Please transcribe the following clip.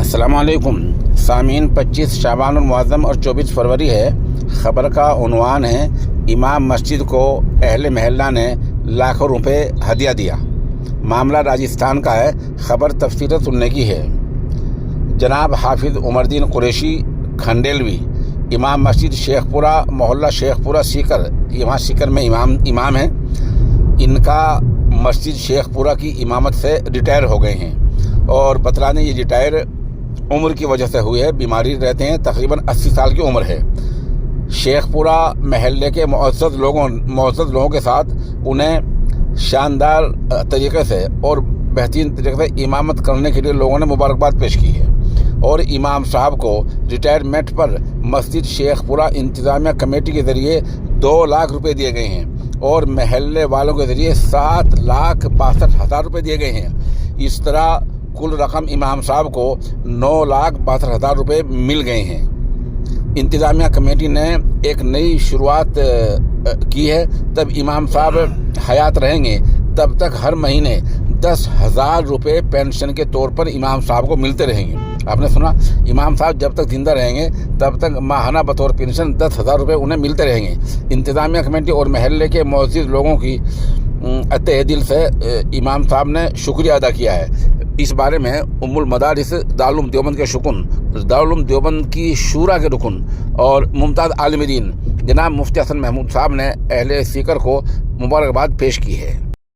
السلام علیکم سامعین، 25 شعبان المعظم اور 24 فروری ہے۔ خبر کا عنوان ہے امام مسجد کو اہل محلہ نے لاکھوں روپے ہدیہ دیا۔ معاملہ راجستھان کا ہے۔ خبر تفصیل سننے کی ہے۔ جناب حافظ عمر الدین قریشی کھنڈیلوی امام مسجد شیخ پورہ محلہ شیخ پورہ سیکر، یہاں سیکر میں امام ہیں۔ ان کا مسجد شیخ پورہ کی امامت سے ریٹائر ہو گئے ہیں اور بتلانے یہ ریٹائر عمر کی وجہ سے ہوئے ہے، بیماری رہتے ہیں، تقریباً 80 سال کی عمر ہے۔ شیخ پورہ محلے کے معزز لوگوں کے ساتھ انہیں شاندار طریقے سے اور بہترین طریقے سے امامت کرنے کے لیے لوگوں نے مبارکباد پیش کی ہے اور امام صاحب کو ریٹائرمنٹ پر مسجد شیخ پورہ انتظامیہ کمیٹی کے ذریعے 2 لاکھ روپے دیے گئے ہیں اور محلے والوں کے ذریعے 7,62,000 روپے دیے گئے ہیں۔ اس طرح کل رقم امام صاحب کو 9,62,000 روپے مل گئے ہیں۔ انتظامیہ کمیٹی نے ایک نئی شروعات کی ہے۔ تب امام صاحب حیات رہیں گے تب تک ہر مہینے 10,000 روپے پینشن کے طور پر امام صاحب کو ملتے رہیں گے۔ آپ نے سنا، امام صاحب جب تک زندہ رہیں گے تب تک ماہانہ بطور پینشن 10,000 روپے انہیں ملتے رہیں گے۔ انتظامیہ کمیٹی اور محلے کے معزز لوگوں کی تہ دل سے امام صاحب نے شکریہ ادا کیا ہے۔ اس بارے میں ام المدارس دارالعلوم دیوبند کے دارالعلوم دیوبند کی شورا کے رکن اور ممتاز عالم دین جناب مفتی حسن محمود صاحب نے اہل سیکر کو مبارکباد پیش کی ہے۔